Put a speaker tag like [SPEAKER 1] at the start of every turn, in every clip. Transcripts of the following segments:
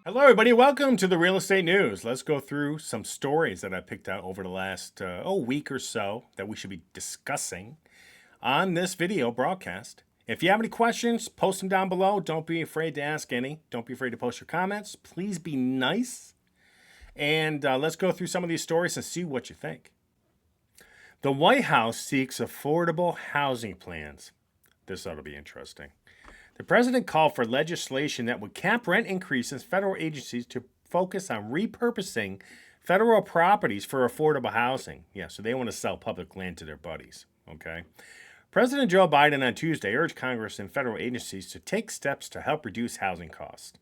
[SPEAKER 1] Hello, everybody. Welcome to the Real Estate News. Let's go through some stories that I picked out over the last week or so that we should be discussing on this video broadcast. If you have any questions, post them down below. Don't be afraid to ask any. Don't be afraid to post your comments. Please be nice. And let's go through some of these stories and see what you think. The White House seeks affordable housing plans. This ought to be interesting. The president called for legislation that would cap rent increases in federal agencies to focus on repurposing federal properties for affordable housing. Yeah, so they want to sell public land to their buddies, okay? President Joe Biden on Tuesday urged Congress and federal agencies to take steps to help reduce housing costs.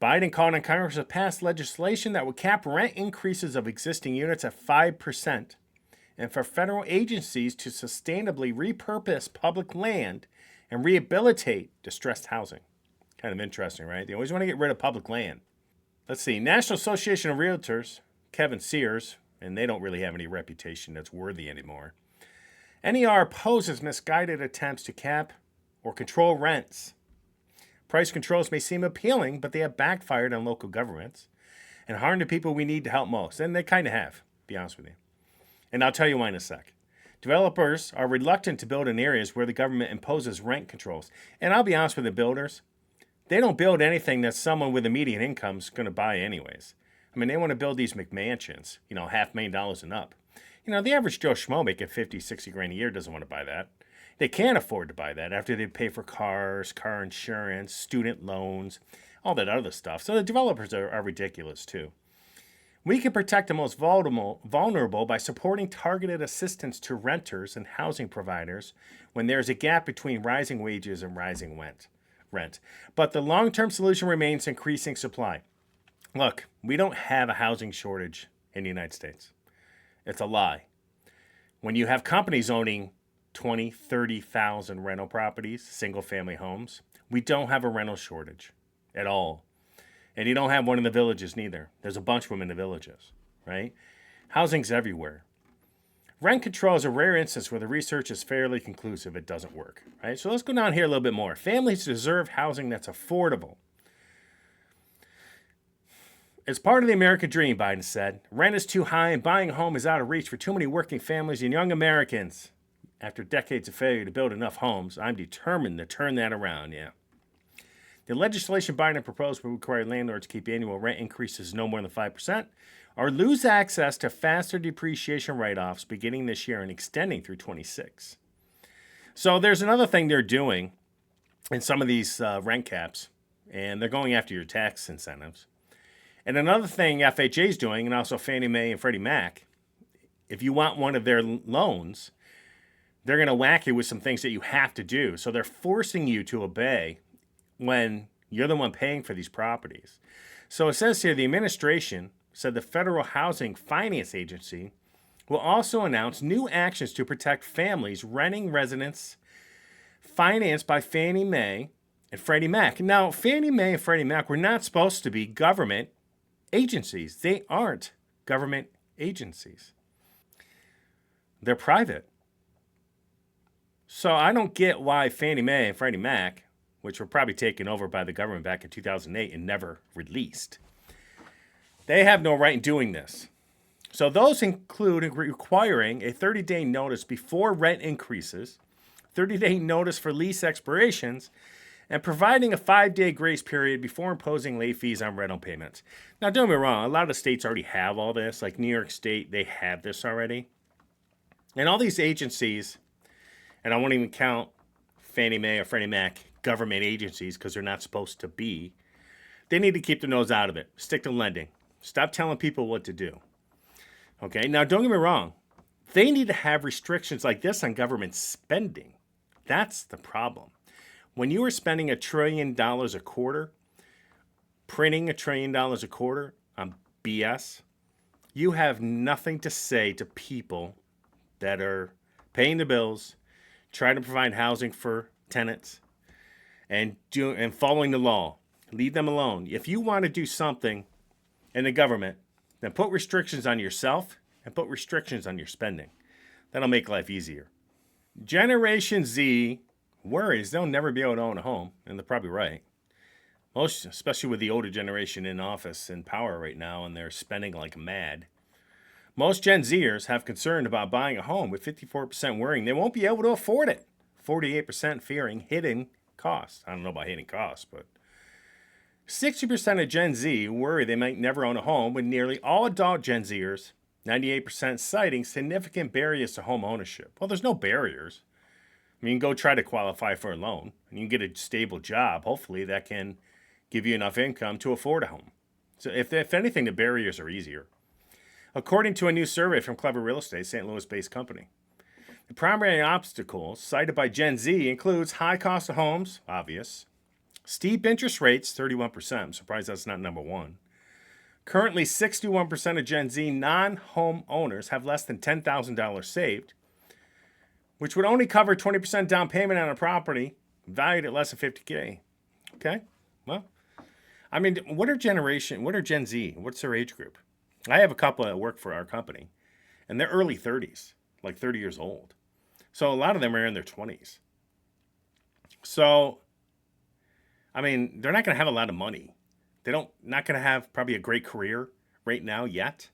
[SPEAKER 1] Biden called on Congress to pass legislation that would cap rent increases of existing units at 5% and for federal agencies to sustainably repurpose public land and rehabilitate distressed housing. Kind of interesting, right? They always want to get rid of public land. Let's see. National Association of Realtors, Kevin Sears, and they don't really have any reputation that's worthy anymore. NER opposes misguided attempts to cap or control rents. Price controls may seem appealing, but they have backfired on local governments and harmed the people we need to help most. And they kind of have, to be honest with you. And I'll tell you why in a sec. Developers are reluctant to build in areas where the government imposes rent controls. And I'll be honest with the builders, they don't build anything that someone with a median income is going to buy anyways. I mean, they want to build these McMansions, $500,000 and up. The average Joe Schmo making 50, 60 grand a year doesn't want to buy that. They can't afford to buy that after they pay for cars, car insurance, student loans, all that other stuff. So the developers are ridiculous too. We can protect the most vulnerable by supporting targeted assistance to renters and housing providers when there's a gap between rising wages and rising rent. But the long-term solution remains increasing supply. Look, we don't have a housing shortage in the United States. It's a lie. When you have companies owning 20, 30,000 rental properties, single-family homes, we don't have a rental shortage at all. And you don't have one in the villages neither. There's a bunch of them in the villages, right? Housing's everywhere. Rent control is a rare instance where the research is fairly conclusive. It doesn't work, right? So let's go down here a little bit more. Families deserve housing that's affordable. It's part of the American dream, Biden said. Rent is too high and buying a home is out of reach for too many working families and young Americans. After decades of failure to build enough homes, I'm determined to turn that around, yeah. The legislation Biden proposed would require landlords to keep annual rent increases no more than 5% or lose access to faster depreciation write-offs beginning this year and extending through 26. So there's another thing they're doing in some of these rent caps, and they're going after your tax incentives. And another thing FHA is doing, and also Fannie Mae and Freddie Mac, if you want one of their loans, they're going to whack you with some things that you have to do. So they're forcing you to obey when you're the one paying for these properties. So it says here, the administration said the Federal Housing Finance Agency will also announce new actions to protect families renting residence financed by Fannie Mae and Freddie Mac. Now, Fannie Mae and Freddie Mac were not supposed to be government agencies. They aren't government agencies. They're private. So I don't get why Fannie Mae and Freddie Mac, which were probably taken over by the government back in 2008 and never released, they have no right in doing this. So those include requiring a 30-day notice before rent increases, 30-day notice for lease expirations, and providing a 5-day grace period before imposing late fees on rental payments. Now, don't get me wrong, a lot of states already have all this. Like New York State, they have this already. And all these agencies, and I won't even count Fannie Mae or Freddie Mac government agencies because they're not supposed to be, they need to keep their nose out of it. Stick to lending. Stop telling people what to do. Okay, now don't get me wrong. They need to have restrictions like this on government spending. That's the problem. When you are spending $1 trillion a quarter, printing $1 trillion a quarter on BS, you have nothing to say to people that are paying the bills, trying to provide housing for tenants, and following the law. Leave them alone. If you want to do something in the government, then put restrictions on yourself and put restrictions on your spending. That'll make life easier. Generation Z worries they'll never be able to own a home, and they're probably right. Most, especially with the older generation in office and power right now, and they're spending like mad. Most Gen Zers have concern about buying a home, with 54% worrying they won't be able to afford it. 48% fearing hidden costs. I don't know about hidden costs, but 60% of Gen Z worry they might never own a home, with nearly all adult Gen Zers, 98% citing significant barriers to home ownership. Well, there's no barriers. I mean, you can go try to qualify for a loan, and you can get a stable job. Hopefully, that can give you enough income to afford a home. So, if anything, the barriers are easier. According to a new survey from Clever Real Estate, St. Louis-based company, the primary obstacles cited by Gen Z includes high cost of homes, obvious, steep interest rates, 31%. I'm surprised that's not number one. Currently, 61% of Gen Z non-home owners have less than $10,000 saved, which would only cover 20% down payment on a property valued at less than $50K. Okay, well, I mean, what are Gen Z? What's their age group? I have a couple that work for our company, and they're early 30s, like 30 years old. So a lot of them are in their 20s. So, I mean, they're not going to have a lot of money. Not going to have probably a great career right now yet.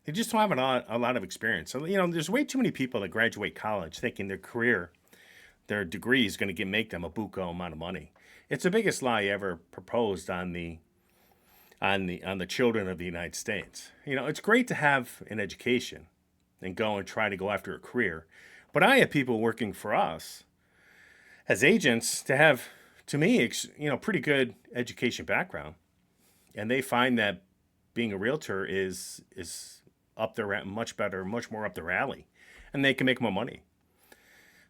[SPEAKER 1] They just don't have a lot of experience. So, there's way too many people that graduate college thinking their degree is going to make them a buco amount of money. It's the biggest lie ever proposed on the children of the United States. It's great to have an education and try to go after a career. But I have people working for us as agents to have, to me, pretty good education background. And they find that being a realtor is up their much better, much more up their alley, and they can make more money.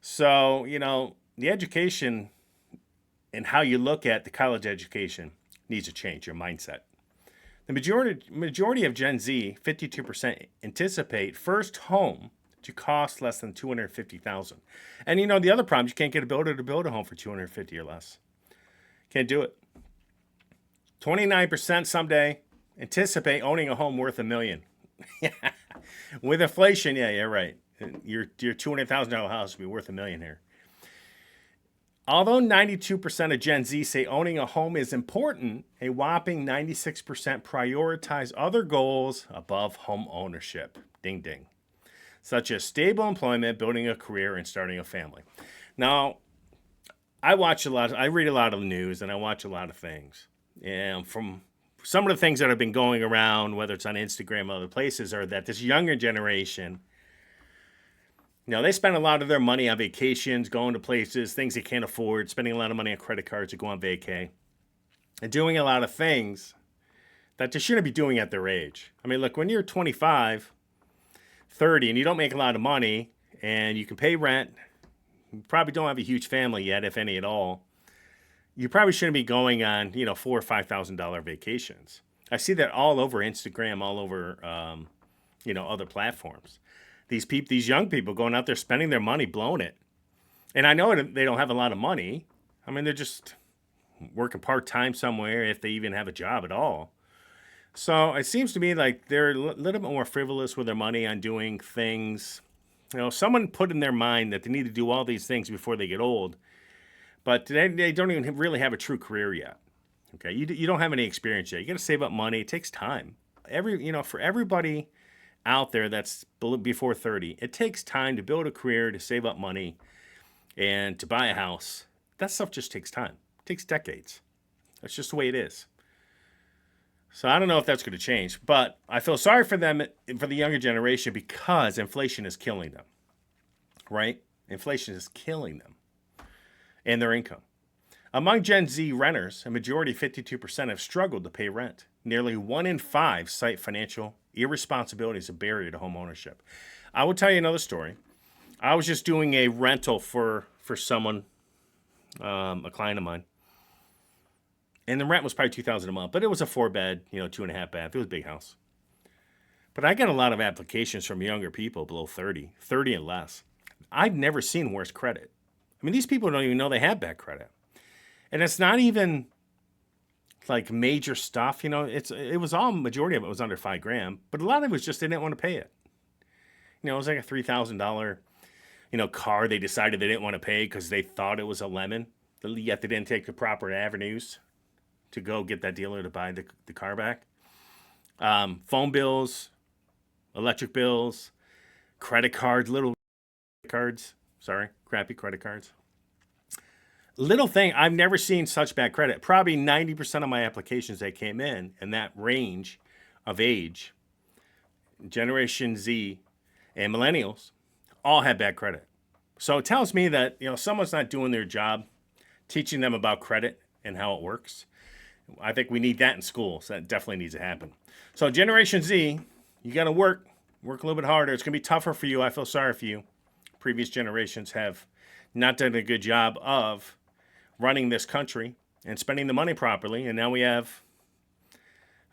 [SPEAKER 1] So, the education and how you look at the college education needs to change, your mindset. The majority of Gen Z, 52%, anticipate first home to cost less than $250,000. And the other problem, you can't get a builder to build a home for $250,000 or less. Can't do it. 29% someday anticipate owning a home worth $1 million. With inflation, yeah, you're right. Your $200,000 house will be worth $1 million here. Although 92% of Gen Z say owning a home is important, a whopping 96% prioritize other goals above home ownership. Ding, ding. Such as stable employment, building a career, and starting a family. Now, I read a lot of news, and I watch a lot of things. And from some of the things that have been going around, whether it's on Instagram or other places, are that this younger generation, they spend a lot of their money on vacations, going to places, things they can't afford, spending a lot of money on credit cards to go on vacay, and doing a lot of things that they shouldn't be doing at their age. I mean, look, when you're 25, 30, and you don't make a lot of money, and you can pay rent, you probably don't have a huge family yet, if any at all, you probably shouldn't be going on, $4,000 or $5,000 vacations. I see that all over Instagram, all over, other platforms. These young people going out there spending their money, blowing it. And I know they don't have a lot of money. I mean, they're just working part-time somewhere, if they even have a job at all. So it seems to me like they're a little bit more frivolous with their money on doing things. Someone put in their mind that they need to do all these things before they get old. But they don't even really have a true career yet. Okay, you don't have any experience yet. You got to save up money. It takes time. For everybody out there that's before 30, it takes time to build a career, to save up money, and to buy a house. That stuff just takes time. It takes decades. That's just the way it is. So I don't know if that's going to change, but I feel sorry for them, for the younger generation, because inflation is killing them. Right? Inflation is killing them and their income. Among Gen Z renters, a majority, 52%, have struggled to pay rent. Nearly 1 in 5 cite financial irresponsibility as a barrier to home ownership. I will tell you another story. I was just doing a rental for someone, a client of mine, and the rent was probably $2,000 a month, but it was a 4-bed, 2.5 bath. It was a big house. But I got a lot of applications from younger people below 30 and less. I've never seen worse credit. I mean, these people don't even know they have bad credit. And it's not even like major stuff, it was all, majority of it was under $5,000, but a lot of it was just they didn't want to pay it. It was like a $3,000, car they decided they didn't want to pay because they thought it was a lemon, yet they didn't take the proper avenues to go get that dealer to buy the car back. Phone bills, electric bills, credit cards, little cards. Sorry, crappy credit cards. Little thing, I've never seen such bad credit. Probably 90% of my applications that came in that range of age, Generation Z and millennials, all had bad credit. So it tells me that someone's not doing their job, teaching them about credit and how it works. I think we need that in school, so that definitely needs to happen. So Generation Z, you got to work a little bit harder. It's going to be tougher for you. I feel sorry for you. Previous generations have not done a good job of running this country and spending the money properly, and now we have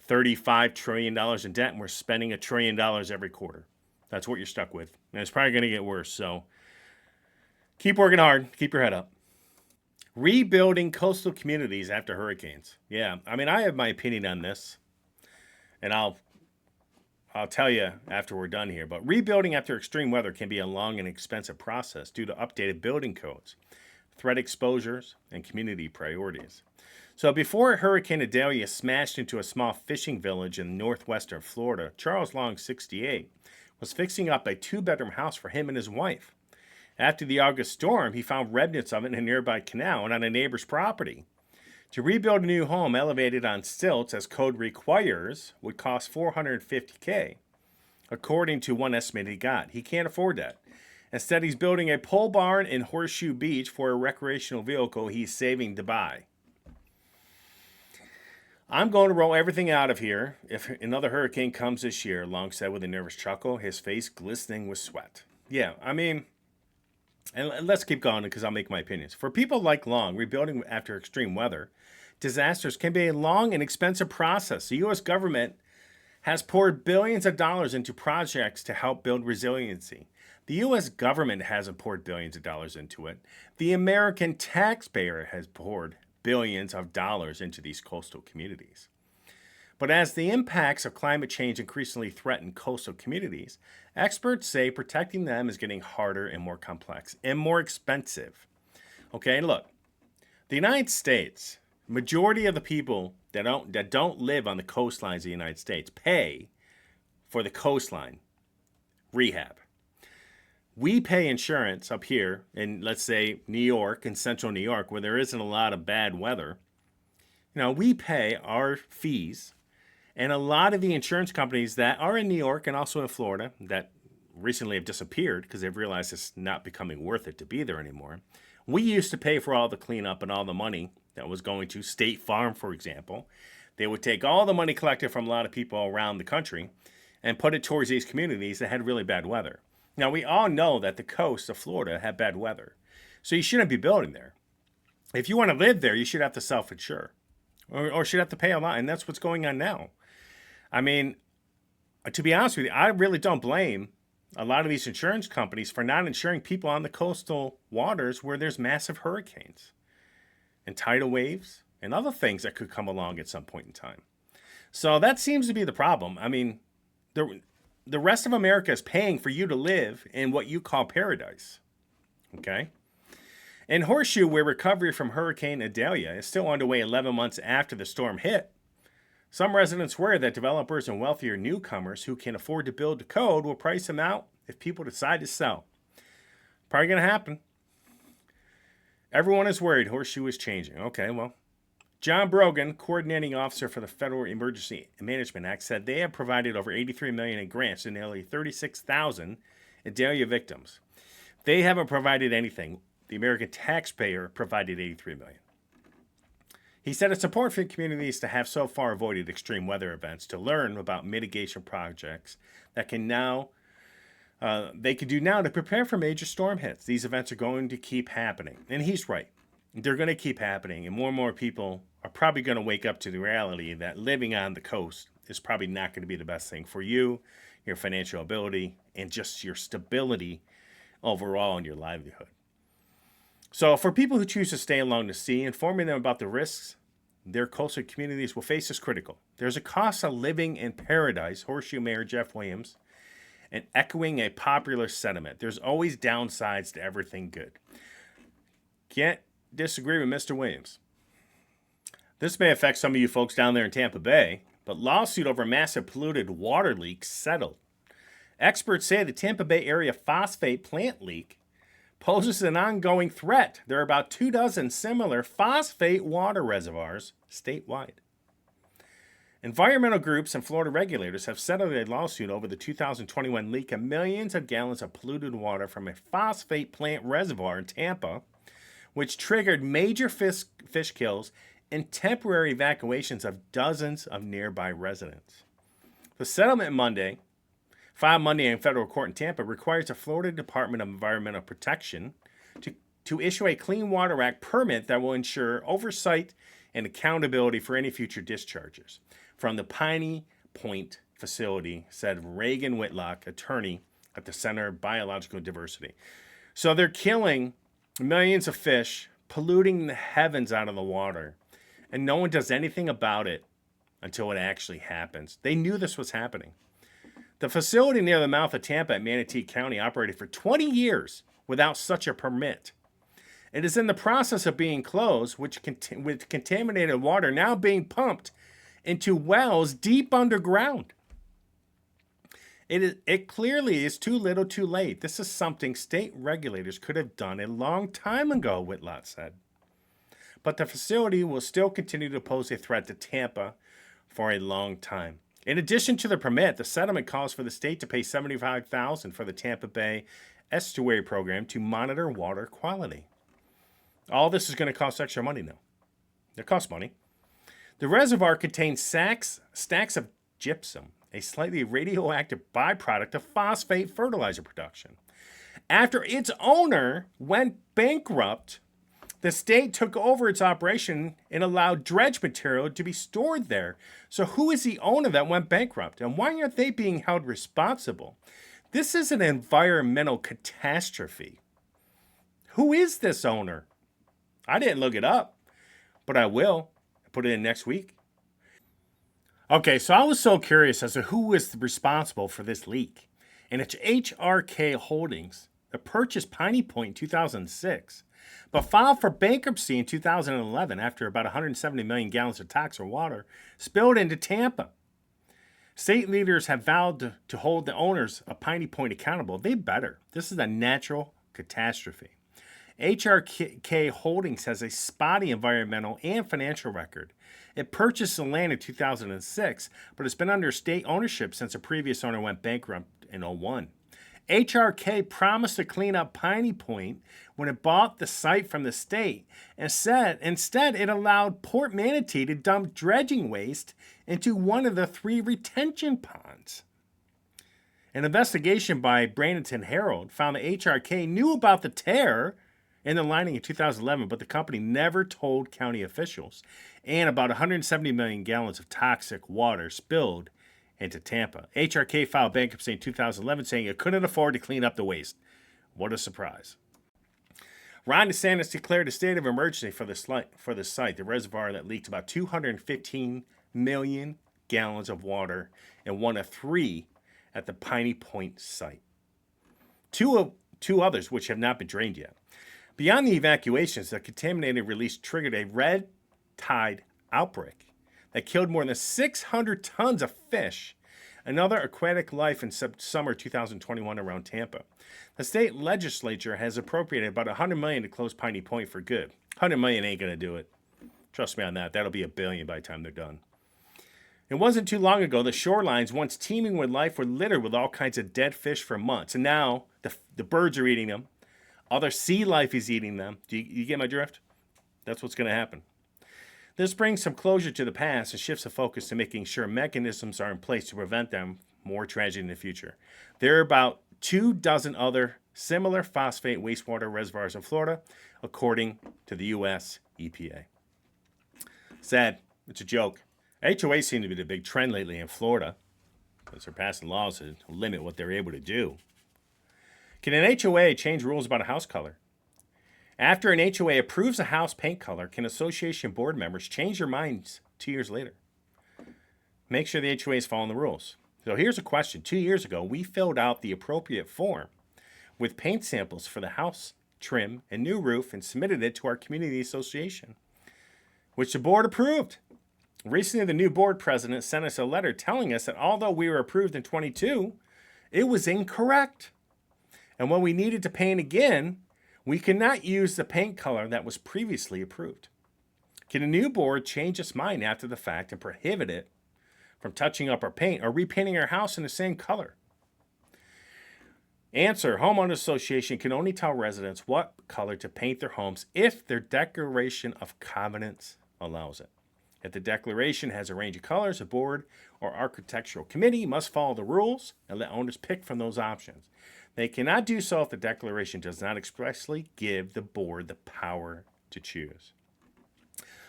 [SPEAKER 1] $35 trillion in debt, and we're spending $1 trillion every quarter. That's what you're stuck with, and it's probably going to get worse. So keep working hard. Keep your head up. Rebuilding coastal communities after hurricanes. Yeah, I mean, I have my opinion on this, and I'll tell you after we're done here. But rebuilding after extreme weather can be a long and expensive process due to updated building codes, threat exposures, and community priorities. So before Hurricane Idalia smashed into a small fishing village in northwestern Florida, Charles Long, 68, was fixing up a 2-bedroom house for him and his wife. After the August storm, he found remnants of it in a nearby canal and on a neighbor's property. To rebuild a new home elevated on stilts as code requires would cost $450K, according to one estimate he got. He can't afford that. Instead, he's building a pole barn in Horseshoe Beach for a recreational vehicle he's saving to buy. I'm going to roll everything out of here if another hurricane comes this year, Long said with a nervous chuckle, his face glistening with sweat. Yeah, I mean, and let's keep going because I'll make my opinions. For people like Long, rebuilding after extreme weather disasters can be a long and expensive process. The U.S. government has poured billions of dollars into projects to help build resiliency. The U.S. government hasn't poured billions of dollars into it. The American taxpayer has poured billions of dollars into these coastal communities. But as the impacts of climate change increasingly threaten coastal communities, experts say protecting them is getting harder and more complex and more expensive. Okay, look, the United States, majority of the people that don't live on the coastlines of the United States pay for the coastline rehab. We pay insurance up here in, let's say, New York and central New York, where there isn't a lot of bad weather. We pay our fees. And a lot of the insurance companies that are in New York and also in Florida that recently have disappeared because they've realized it's not becoming worth it to be there anymore. We used to pay for all the cleanup and all the money that was going to State Farm, for example. They would take all the money collected from a lot of people around the country and put it towards these communities that had really bad weather. Now, we all know that the coast of Florida had bad weather, so you shouldn't be building there. If you want to live there, you should have to self-insure or should have to pay a lot, and that's what's going on now. I mean, to be honest with you, I really don't blame a lot of these insurance companies for not insuring people on the coastal waters where there's massive hurricanes and tidal waves and other things that could come along at some point in time. So that seems to be the problem. I mean, the rest of America is paying for you to live in what you call paradise. Okay? In Horseshoe, where recovery from Hurricane Idalia is still underway 11 months after the storm hit, some residents worry that developers and wealthier newcomers who can afford to build to code will price them out if people decide to sell. Probably going to happen. Everyone is worried Horseshoe is changing. Okay, well, John Brogan, coordinating officer for the Federal Emergency Management Act, said they have provided over $83 million in grants to nearly 36,000 Idalia victims. They haven't provided anything. The American taxpayer provided $83 million. He said it's important for communities to have so far avoided extreme weather events to learn about mitigation projects that they can do now to prepare for major storm hits. These events are going to keep happening. And he's right. They're going to keep happening. And more people are probably going to wake up to the reality that living on the coast is probably not going to be the best thing for you, your financial ability, and just your stability overall in your livelihood. So for people who choose to stay along the sea, informing them about the risks their coastal communities will face is critical. There's a cost of living in paradise, Horseshoe Mayor Jeff Williams and echoing a popular sentiment. There's always downsides to everything good. Can't disagree with Mr. Williams. This may affect some of you folks down there in Tampa Bay, but lawsuit over massive polluted water leak settled. Experts say the Tampa Bay area phosphate plant leak poses an ongoing threat. There are about 24 similar phosphate water reservoirs statewide. Environmental groups and Florida regulators have settled a lawsuit over the 2021 leak of millions of gallons of polluted water from a phosphate plant reservoir in Tampa, which triggered major fish kills and temporary evacuations of dozens of nearby residents. The settlement filed Monday in federal court in Tampa, requires the Florida Department of Environmental Protection to issue a Clean Water Act permit that will ensure oversight and accountability for any future discharges from the Piney Point facility, said Reagan Whitlock, attorney at the Center of Biological Diversity. So they're killing millions of fish, polluting the heavens out of the water, and no one does anything about it until it actually happens. They knew this was happening. The facility near the mouth of Tampa at Manatee County operated for 20 years without such a permit. It is in the process of being closed, with contaminated water now being pumped into wells deep underground. It clearly is too little too late. This is something state regulators could have done a long time ago, Whitlock said. But the facility will still continue to pose a threat to Tampa for a long time. In addition to the permit, the settlement calls for the state to pay $75,000 for the Tampa Bay Estuary Program to monitor water quality. All this is going to cost extra money now. It costs money. The reservoir contains stacks of gypsum, a slightly radioactive byproduct of phosphate fertilizer production. After its owner went bankrupt, the state took over its operation and allowed dredge material to be stored there. So who is the owner that went bankrupt? And why aren't they being held responsible? This is an environmental catastrophe. Who is this owner? I didn't look it up, but I will. Put it in next week. Okay, so I was so curious as to who is responsible for this leak. And it's HRK Holdings that purchased Piney Point in 2006, but filed for bankruptcy in 2011 after about 170 million gallons of toxic water spilled into Tampa. State leaders have vowed to hold the owners of Piney Point accountable. They better. This is a natural catastrophe. HRK Holdings has a spotty environmental and financial record. It purchased the land in 2006, but it's been under state ownership since the previous owner went bankrupt in 2001. HRK promised to clean up Piney Point when it bought the site from the state, and instead it allowed Port Manatee to dump dredging waste into one of the 3 retention ponds. An investigation by Bradenton Herald found that HRK knew about the tear in the lining in 2011, but the company never told county officials, and about 170 million gallons of toxic water spilled into Tampa. HRK filed bankruptcy in 2011, saying it couldn't afford to clean up the waste. What a surprise. Ron DeSantis declared a state of emergency for the site, the reservoir that leaked about 215 million gallons of water and one of 3 at the Piney Point site. Two others which have not been drained yet. Beyond the evacuations, the contaminated release triggered a red tide outbreak that killed more than 600 tons of fish and other aquatic life in summer 2021 around Tampa. The state legislature has appropriated about $100 million to close Piney Point for good. $100 million ain't going to do it. Trust me on that. That'll be $1 billion by the time they're done. It wasn't too long ago the shorelines, once teeming with life, were littered with all kinds of dead fish for months. And now the birds are eating them. Other sea life is eating them. Do you get my drift? That's what's going to happen. This brings some closure to the past and shifts the focus to making sure mechanisms are in place to prevent them more tragedy in the future. There are about 24 other similar phosphate wastewater reservoirs in Florida, according to the U.S. EPA. Sad. It's a joke. HOAs seem to be the big trend lately in Florida, because they're passing laws to limit what they're able to do. Can an HOA change rules about a house color? After an HOA approves a house paint color, can association board members change their minds 2 years later? Make sure the HOA is following the rules. So here's a question. 2 years ago, we filled out the appropriate form with paint samples for the house, trim, and new roof and submitted it to our community association, which the board approved. Recently, the new board president sent us a letter telling us that although we were approved in 22, it was incorrect. And when we needed to paint again, we could not use the paint color that was previously approved. Can a new board change its mind after the fact and prohibit it from touching up our paint or repainting our house in the same color? Answer: Homeowners Association can only tell residents what color to paint their homes if their declaration of covenants allows it. If the declaration has a range of colors, a board or architectural committee must follow the rules and let owners pick from those options. They cannot do so if the declaration does not expressly give the board the power to choose.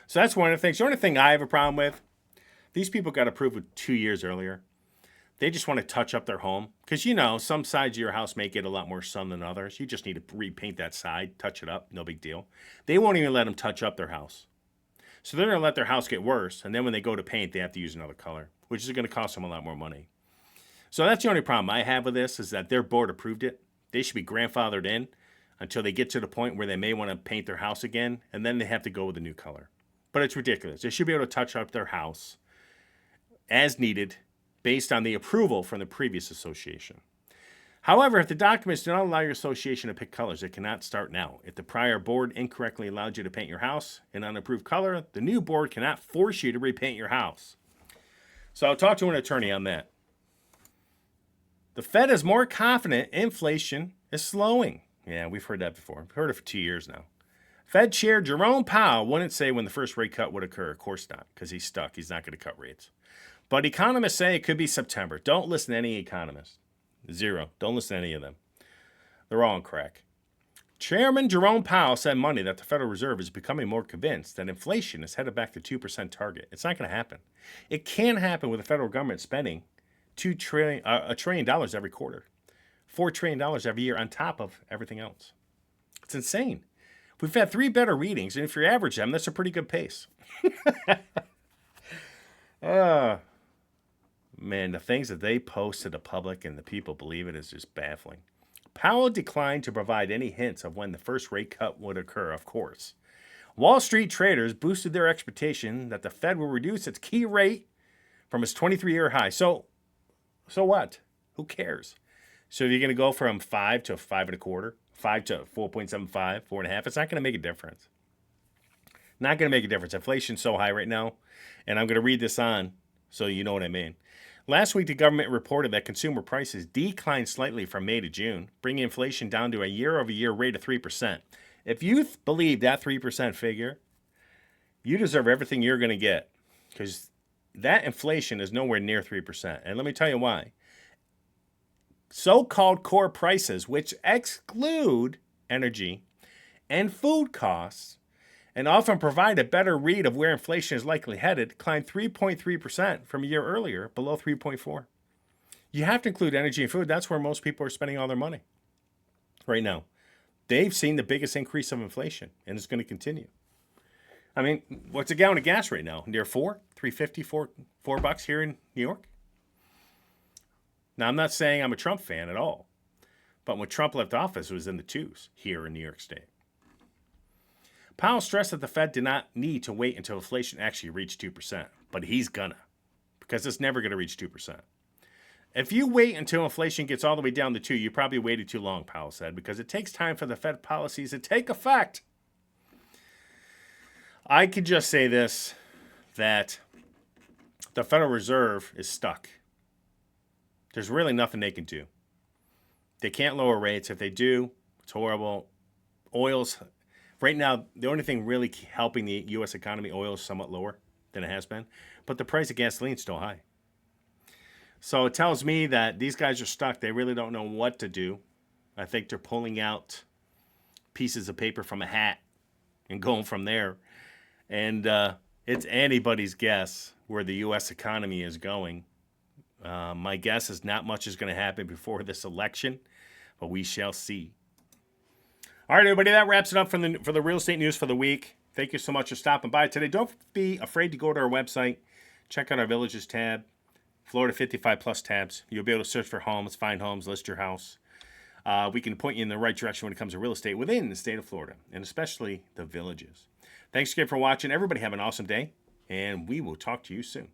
[SPEAKER 1] So that's one of the things. The only thing I have a problem with, these people got approved 2 years earlier. They just want to touch up their home. Because, some sides of your house may get a lot more sun than others. You just need to repaint that side, touch it up, no big deal. They won't even let them touch up their house. So they're going to let their house get worse. And then when they go to paint, they have to use another color, which is going to cost them a lot more money. So that's the only problem I have with this, is that their board approved it. They should be grandfathered in until they get to the point where they may want to paint their house again. And then they have to go with a new color. But it's ridiculous. They should be able to touch up their house as needed based on the approval from the previous association. However, if the documents do not allow your association to pick colors, it cannot start now. If the prior board incorrectly allowed you to paint your house an unapproved color, the new board cannot force you to repaint your house. So I'll talk to an attorney on that. The Fed is more confident inflation is slowing. Yeah, we've heard that before. We've heard it for 2 years now. Fed Chair Jerome Powell wouldn't say when the first rate cut would occur. Of course not, because he's stuck. He's not going to cut rates. But economists say it could be September. Don't listen to any economist. Zero. Don't listen to any of them. They're all on crack. Chairman Jerome Powell said Monday that the Federal Reserve is becoming more convinced that inflation is headed back to 2% target. It's not going to happen. It can happen with the federal government spending $1 trillion every quarter, $4 trillion every year on top of everything else. It's insane. We've had 3 better readings, and if you average them, that's a pretty good pace. Man, the things that they post to the public and the people believe it is just baffling. Powell declined to provide any hints of when the first rate cut would occur, of course. Wall Street traders boosted their expectation that the Fed will reduce its key rate from its 23-year high. So what? Who cares? So if you're going to go from 5 to 5.25, 5 to 4.75, 4.5, it's not going to make a difference. Not going to make a difference. Inflation's so high right now, and I'm going to read this on so you know what I mean. Last week, the government reported that consumer prices declined slightly from May to June, bringing inflation down to a year-over-year rate of 3%. If you believe that 3% figure, you deserve everything you're going to get, because that inflation is nowhere near 3%. And let me tell you why. So-called core prices, which exclude energy and food costs, and often provide a better read of where inflation is likely headed, climbed 3.3% from a year earlier, below 3.4%. You have to include energy and food. That's where most people are spending all their money right now. They've seen the biggest increase of inflation, and it's going to continue. I mean, what's a gallon of gas right now? Near $4, $3.50, $4 here in New York? Now, I'm not saying I'm a Trump fan at all, but when Trump left office, it was in the 2s here in New York State. Powell stressed that the Fed did not need to wait until inflation actually reached 2%, but he's gonna, because it's never going to reach 2%. If you wait until inflation gets all the way down to 2, you probably waited too long, Powell said, because it takes time for the Fed policies to take effect. I could just say this, that the Federal Reserve is stuck. There's really nothing they can do. They can't lower rates. If they do, it's horrible. Oil's, right now, the only thing really helping the U.S. economy, oil is somewhat lower than it has been, but the price of gasoline is still high. So it tells me that these guys are stuck. They really don't know what to do. I think they're pulling out pieces of paper from a hat and going from there. And it's anybody's guess where the U.S. economy is going. My guess is not much is going to happen before this election, but we shall see. All right, everybody, that wraps it up for the real estate news for the week. Thank you so much for stopping by today. Don't be afraid to go to our website. Check out our Villages tab. Florida 55 plus tabs. You'll be able to search for homes, find homes, list your house. We can point you in the right direction when it comes to real estate within the state of Florida, and especially the villages. Thanks again for watching. Everybody have an awesome day, and we will talk to you soon.